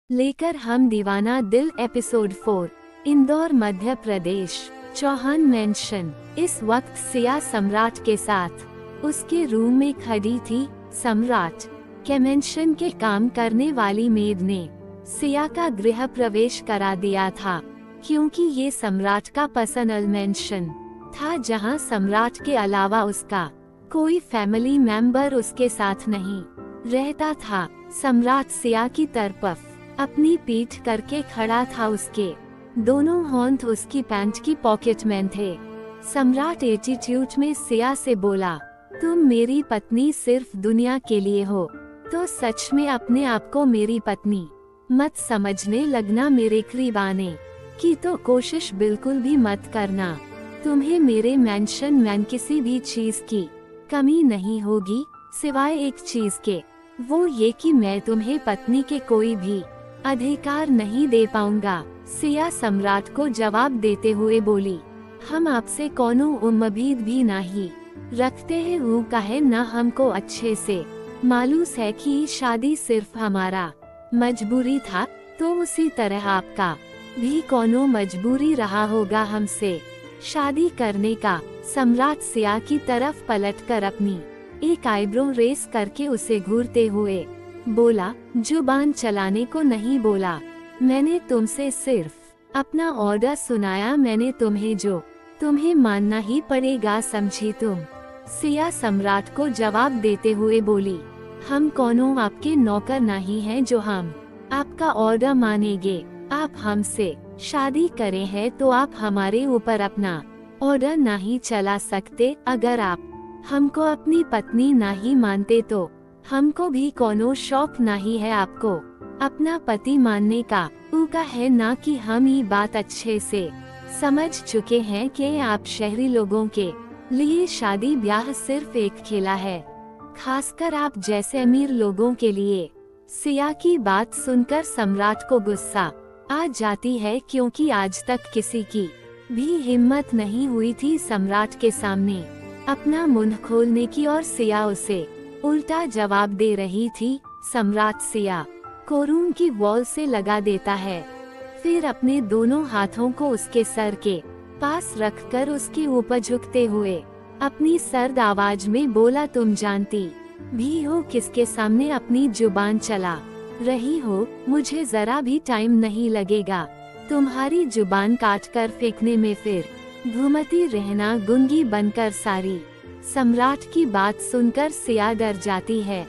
लेकर हम दीवाना दिल एपिसोड 4। इंदौर मध्य प्रदेश, चौहान मेंशन। इस वक्त सिया सम्राट के साथ उसके रूम में खड़ी थी। सम्राट के मेंशन के काम करने वाली मेड ने सिया का गृह प्रवेश करा दिया था, क्योंकि ये सम्राट का पर्सनल मेंशन था, जहां सम्राट के अलावा उसका कोई फैमिली मेंबर उसके साथ नहीं रहता था। सम्राट सिया की तरफ अपनी पीठ करके खड़ा था। उसके दोनों हाथ उसकी पैंट की पॉकेट में थे। सम्राट एटीट्यूड में सिया से बोला, तुम मेरी पत्नी सिर्फ दुनिया के लिए हो तो सच में अपने आप को मेरी पत्नी मत समझने लगना। मेरे करीब आने की तो कोशिश बिल्कुल भी मत करना। तुम्हें मेरे मेंशन में किसी भी चीज की कमी नहीं होगी, सिवाय एक चीज के, वो ये कि मैं तुम्हें पत्नी के कोई भी अधिकार नहीं दे पाऊंगा। सिया सम्राट को जवाब देते हुए बोली, हम आपसे कोनो उम्मीद भी नहीं रखते हैं। वो कहे ना, हमको अच्छे से मालूम है कि शादी सिर्फ हमारा मजबूरी था, तो उसी तरह आपका भी कोनो मजबूरी रहा होगा हमसे शादी करने का। सम्राट सिया की तरफ पलटकर अपनी एक आईब्रो रेस करके उसे घूरते हुए बोला, जुबान चलाने को नहीं बोला, मैंने तुमसे सिर्फ अपना ऑर्डर सुनाया। मैंने तुम्हें मानना ही पड़ेगा, समझी तुम? सिया सम्राट को जवाब देते हुए बोली, हम कोनो आपके नौकर नहीं हैं जो हम आपका ऑर्डर मानेंगे। आप हमसे शादी करे हैं तो आप हमारे ऊपर अपना ऑर्डर नहीं चला सकते। अगर आप हमको अपनी पत्नी नहीं मानते तो हमको भी कोनो शौक नहीं है आपको अपना पति मानने का। उनका है ना कि हम ये बात अच्छे से समझ चुके हैं कि आप शहरी लोगों के लिए शादी ब्याह सिर्फ एक खेला है, खासकर आप जैसे अमीर लोगों के लिए। सिया की बात सुनकर सम्राट को गुस्सा आ जाती है, क्योंकि आज तक किसी की भी हिम्मत नहीं हुई थी सम्राट के सामने अपना मुंह खोलने की, और सिया उसे उल्टा जवाब दे रही थी। सम्राट सिया को रूम की वॉल से लगा देता है, फिर अपने दोनों हाथों को उसके सर के पास रखकर उसके ऊपर झुकते हुए अपनी सर्द आवाज में बोला, तुम जानती भी हो किसके सामने अपनी जुबान चला रही हो? मुझे जरा भी टाइम नहीं लगेगा तुम्हारी जुबान काट कर फेंकने में, फिर घूमती रहना गुंगी बनकर सारी। सम्राट की बात सुनकर सिया डर जाती है।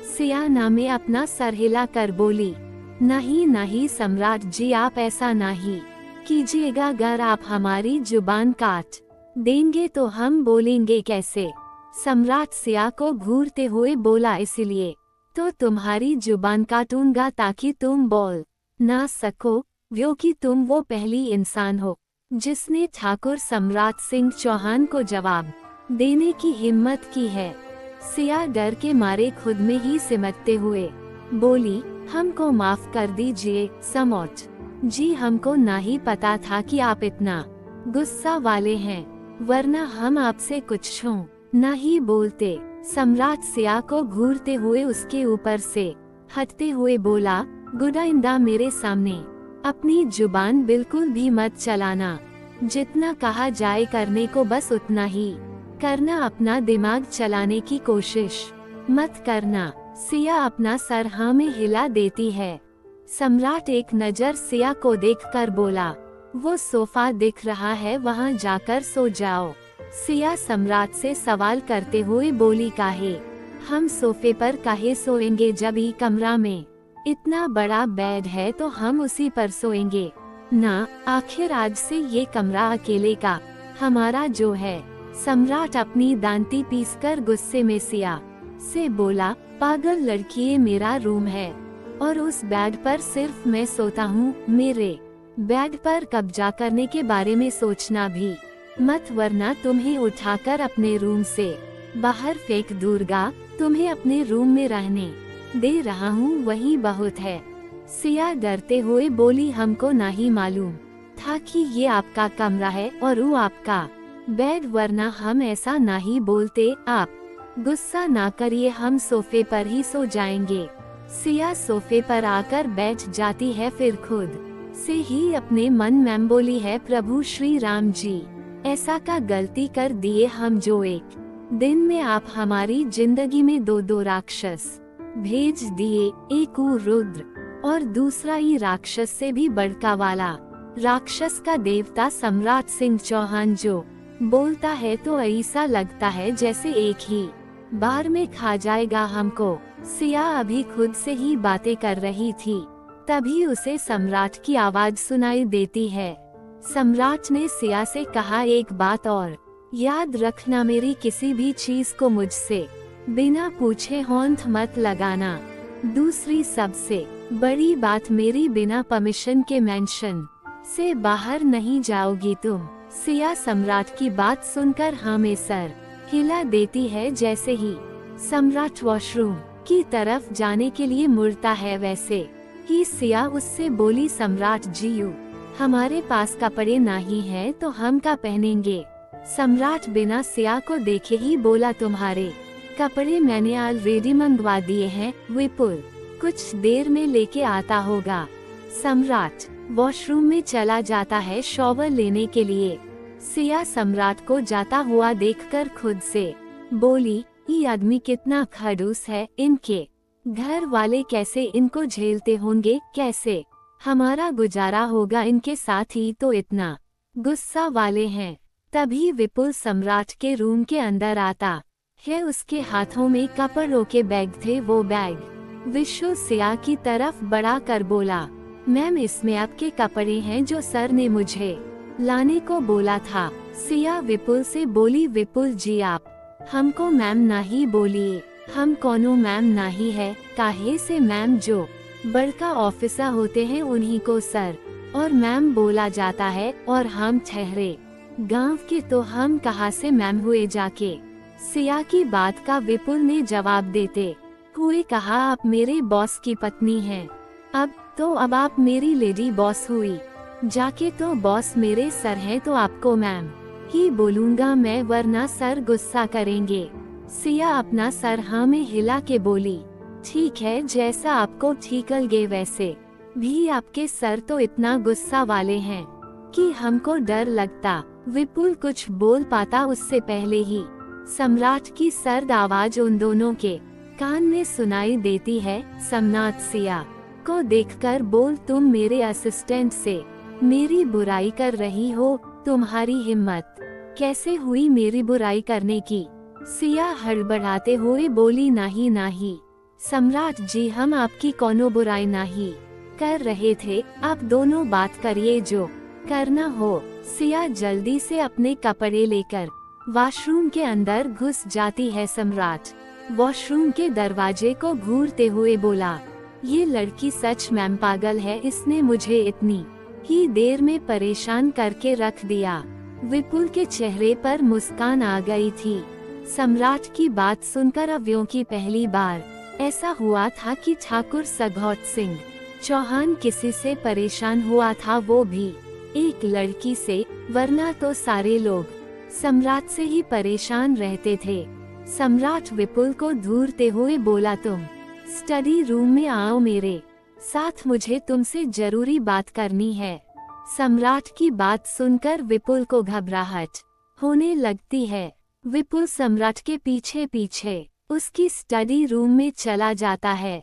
सिया ना में अपना सर हिला कर बोली, नहीं नहीं सम्राट जी, आप ऐसा नहीं कीजिएगा। अगर आप हमारी जुबान काट देंगे तो हम बोलेंगे कैसे? सम्राट सिया को घूरते हुए बोला, इसलिए तो तुम्हारी जुबान काटूंगा ताकि तुम बोल ना सको, क्योंकि तुम वो पहली इंसान हो जिसने ठाकुर सम्राट सिंह चौहान को जवाब देने की हिम्मत की है। सिया डर के मारे खुद में ही सिमटते हुए बोली, हमको माफ कर दीजिए सम्राट जी, हमको ना ही पता था कि आप इतना गुस्सा वाले हैं, वरना हम आपसे कुछ ना ही बोलते। सम्राट सिया को घूरते हुए उसके ऊपर से हटते हुए बोला, गुड आइंदा मेरे सामने अपनी जुबान बिल्कुल भी मत चलाना। जितना कहा जाए करने को बस उतना ही करना, अपना दिमाग चलाने की कोशिश मत करना। सिया अपना सर हाँ में हिला देती है। सम्राट एक नजर सिया को देखकर बोला, वो सोफा दिख रहा है, वहाँ जाकर सो जाओ। सिया सम्राट से सवाल करते हुए बोली, काहे? हम सोफे पर काहे सोएंगे जब ये कमरा में इतना बड़ा बेड है तो हम उसी पर सोएंगे ना। आखिर आज से ये कमरा अकेले का हमारा जो है। सम्राट अपनी दांती पीसकर गुस्से में सिया से बोला, पागल लड़की, ये मेरा रूम है और उस बेड पर सिर्फ मैं सोता हूँ। मेरे बेड पर कब्जा करने के बारे में सोचना भी मत, वरना तुम्हें उठाकर अपने रूम से बाहर फेंक दूंगा। तुम्हें अपने रूम में रहने दे रहा हूँ, वही बहुत है। सिया डरते हुए बोली, हमको नहीं मालूम था कि ये आपका कमरा है और वो आपका बेड, वरना हम ऐसा नहीं बोलते। आप गुस्सा ना करिए, हम सोफे पर ही सो जाएंगे। सिया सोफे पर आकर बैठ जाती है, फिर खुद से ही अपने मन में बोली है, प्रभु श्री राम जी, ऐसा का गलती कर दिए हम जो एक दिन में आप हमारी जिंदगी में दो राक्षस भेज दिए, एक रुद्र और दूसरा ही राक्षस से भी बड़का वाला राक्षस का देवता सम्राट सिंह चौहान जो बोलता है तो ऐसा लगता है जैसे एक ही बार में खा जाएगा हमको। सिया अभी खुद से ही बातें कर रही थी, तभी उसे सम्राट की आवाज सुनाई देती है। सम्राट ने सिया से कहा, एक बात और याद रखना, मेरी किसी भी चीज को मुझसे बिना पूछे हाथ मत लगाना। दूसरी सबसे बड़ी बात, मेरी बिना परमिशन के मेंशन से बाहर नहीं जाओगी तुम। सिया सम्राट की बात सुनकर हमें सर हिला देती है। जैसे ही सम्राट वॉशरूम की तरफ जाने के लिए मुड़ता है, वैसे ही सिया उससे बोली, सम्राट जी हमारे पास कपड़े नहीं है तो हम क्या पहनेंगे। सम्राट बिना सिया को देखे ही बोला, तुम्हारे कपड़े मैंने ऑलरेडी मंगवा दिए हैं, विपुल कुछ देर में लेके आता होगा। सम्राट वॉशरूम में चला जाता है शॉवर लेने के लिए। सिया सम्राट को जाता हुआ देखकर खुद से बोली, ये आदमी कितना खड़ूस है, इनके घर वाले कैसे इनको झेलते होंगे, कैसे हमारा गुजारा होगा इनके साथ, ही तो इतना गुस्सा वाले हैं। तभी विपुल सम्राट के रूम के अंदर आता है, उसके हाथों में कपड़ों के बैग थे। वो बैग विशु सिया की तरफ बढ़ा कर बोला, मैम इसमें आपके कपड़े हैं जो सर ने मुझे लाने को बोला था। सिया विपुल से बोली, विपुल जी आप हमको मैम नहीं बोलिए, हम कोनो मैम नहीं है, काहे से मैम जो बड़का ऑफिसर होते हैं उन्हीं को सर और मैम बोला जाता है, और हम ठहरे गांव के तो हम कहाँ से मैम हुए जाके। सिया की बात का विपुल ने जवाब देते हुए कहा, आप मेरे बॉस की पत्नी हैं, अब आप मेरी लेडी बॉस हुई, जाके तो बॉस मेरे सर हैं तो आपको मैम ही बोलूंगा मैं, वरना सर गुस्सा करेंगे। सिया अपना सर हाँ में हिला के बोली, ठीक है जैसा आपको ठीक लगे, वैसे भी आपके सर तो इतना गुस्सा वाले हैं कि हमको डर लगता। विपुल कुछ बोल पाता उससे पहले ही सम्राट की सर्द आवाज उन दोनों के कान में सुनाई देती है। सम्राट सिया को देखकर बोल, तुम मेरे असिस्टेंट से मेरी बुराई कर रही हो, तुम्हारी हिम्मत कैसे हुई मेरी बुराई करने की। सिया हड़बड़ाते हुए बोली, नहीं सम्राट जी, हम आपकी कोनो बुराई नहीं कर रहे थे, आप दोनों बात करिए जो करना हो। सिया जल्दी से अपने कपड़े लेकर वॉशरूम के अंदर घुस जाती है। सम्राट वॉशरूम के दरवाजे को घूरते हुए बोला, ये लड़की सच में पागल है, इसने मुझे इतनी ही देर में परेशान करके रख दिया। विपुल के चेहरे पर मुस्कान आ गई थी। सम्राट की बात सुनकर अव्यों की पहली बार ऐसा हुआ था कि ठाकुर सघौट सिंह चौहान किसी से परेशान हुआ था, वो भी एक लड़की से, वरना तो सारे लोग सम्राट से ही परेशान रहते थे। सम्राट विपुल को घूरते हुए बोला, तुम स्टडी रूम में आओ, मेरे साथ मुझे तुमसे जरूरी बात करनी है। सम्राट की बात सुनकर विपुल को घबराहट होने लगती है। विपुल सम्राट के पीछे पीछे उसकी स्टडी रूम में चला जाता है।